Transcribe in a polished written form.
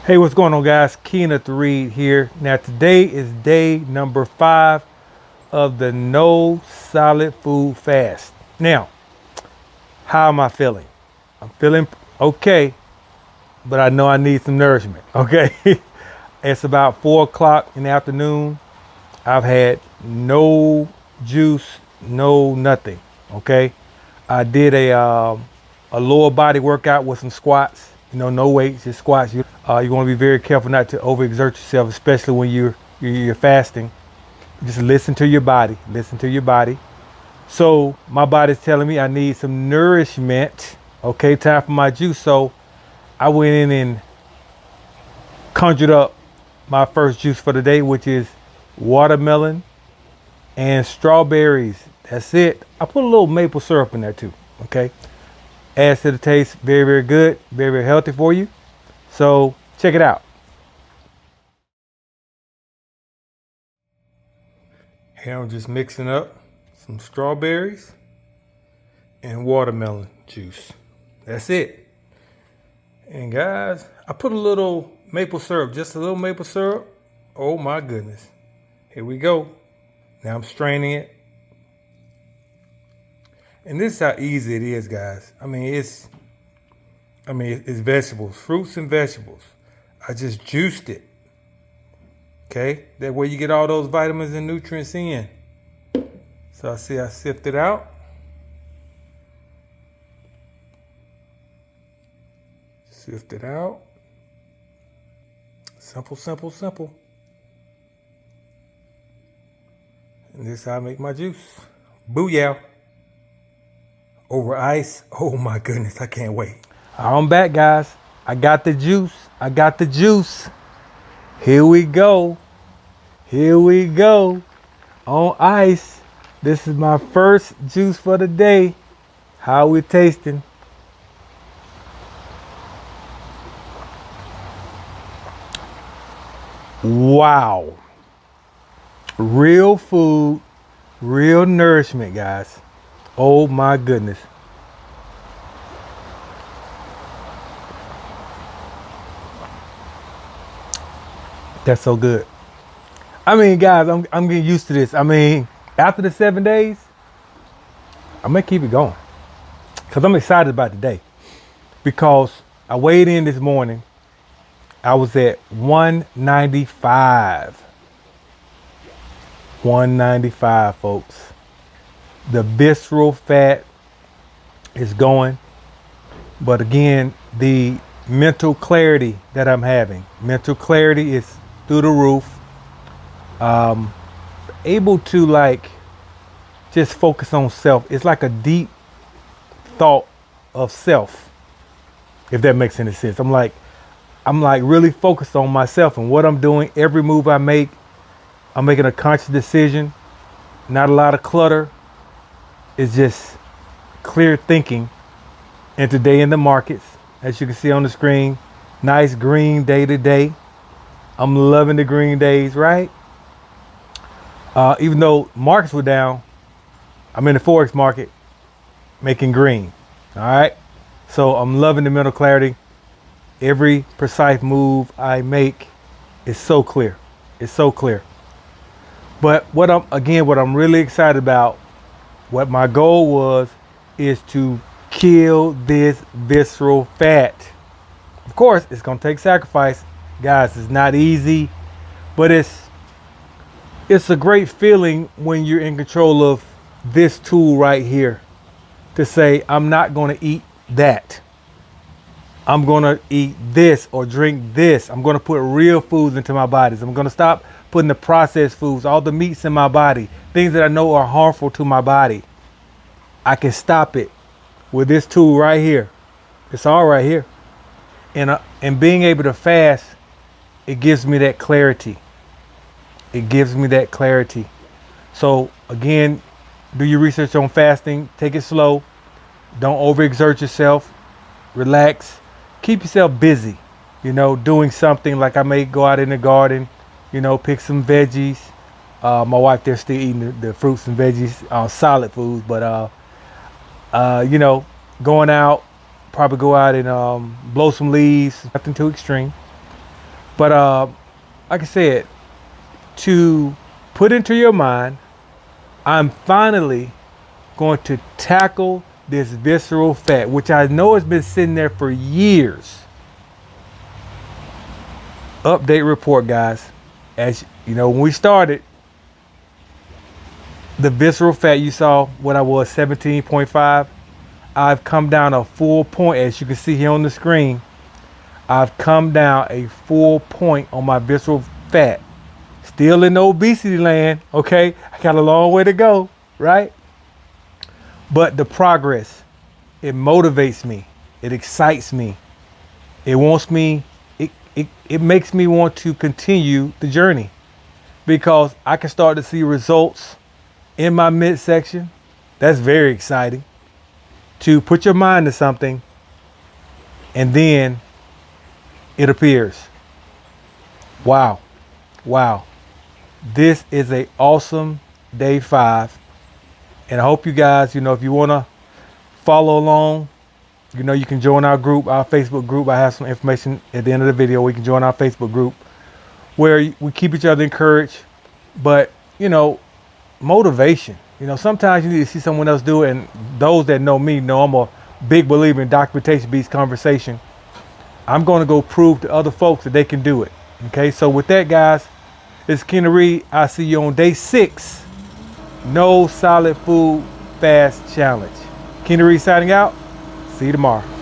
Hey, what's going on, guys? Keenith Reed here. Now, today is day number 5 of the no solid food fast. Now, how am I feeling? I'm feeling okay, but I know I need some nourishment. Okay, it's about 4 o'clock in the afternoon. I've had no juice, no nothing. Okay, I did a lower body workout with some squats. No weights, just squats. You want to be very careful not to overexert yourself, especially when you're fasting. Just listen to your body. Listen to your body. So my body's telling me I need some nourishment. Okay, time for my juice. So I went in and conjured up my first juice for the day, which is watermelon and strawberries. That's it. I put a little maple syrup in there too. Okay, adds to the taste. Very, very good. Very, very healthy for you. So check it out. Here I'm just mixing up some strawberries and watermelon juice. That's it. And guys, I put a little maple syrup, just a little maple syrup. Oh my goodness. Here we go. Now I'm straining it. And this is how easy it is, guys. It's vegetables, fruits and vegetables. I just juiced it. Okay? That way you get all those vitamins and nutrients in. So I sift it out. Sift it out. Simple, simple, simple. And this is how I make my juice. Booyah. Over ice. Oh my goodness, I can't wait. I'm back, guys. I got the juice. I got the juice. Here we go. Here we go. On ice. This is my first juice for the day. How we tasting? Wow. Real food, real nourishment, guys. Oh my goodness. That's so good. Guys, I'm getting used to this. After the 7 days, I'm gonna keep it going. Because I'm excited about the day. Because I weighed in this morning. I was at 195. 195, folks. The visceral fat is going. But again, the mental clarity that I'm having. Mental clarity is through the roof. Able to just focus on self. It's like a deep thought of self, if that makes any sense. I'm really focused on myself and what I'm doing. Every move I make, I'm making a conscious decision. Not a lot of clutter. It's just clear thinking. And today in the markets, as you can see on the screen, nice green day today. I'm loving the green days, right? Even though markets were down, I'm in the Forex market making green. All right. So I'm loving the mental clarity. Every precise move I make is so clear. It's so clear. But what I'm really excited about, what my goal was, is to kill this visceral fat. Of course, it's gonna take sacrifice, guys. It's not easy, but it's a great feeling when you're in control of this tool right here, to say, I'm not gonna eat that. I'm gonna eat this or drink this. I'm gonna put real foods into my bodies. I'm gonna stop putting the processed foods, all the meats in my body, things that I know are harmful to my body. I can stop it with this tool right here. It's all right here. And being able to fast, it gives me that clarity. It gives me that clarity. So again, do your research on fasting. Take it slow. Don't overexert yourself. Relax. Keep yourself busy. Doing something. Like I may go out in the garden, pick some veggies. My wife, they're still eating the fruits and veggies, solid foods. But, going out, probably go out and blow some leaves. Nothing too extreme. But like I said, to put into your mind, I'm finally going to tackle this visceral fat, which I know has been sitting there for years. Update report, guys. As you know, when we started, the visceral fat, you saw what I was, 17.5. I've come down a full point, as you can see here on the screen. I've come down a full point on my visceral fat. Still in the obesity land, okay? I got a long way to go, right? But the progress, it motivates me. It excites me. It wants me, it makes me want to continue the journey because I can start to see results in my midsection. That's very exciting. To put your mind to something and then it appears. Wow. Wow. This is a awesome day 5. And I hope you guys, if you want to follow along, you can join our group, our Facebook group. I have some information at the end of the video. We can join our Facebook group where we keep each other encouraged. But, motivation. Sometimes you need to see someone else do it. And those that know me know I'm a big believer in documentation beats conversation. I'm going to go prove to other folks that they can do it. Okay, so with that, guys, it's Keenith Reed. I'll see you on day 6. No solid food fast challenge. Keenith Reed signing out. See you tomorrow.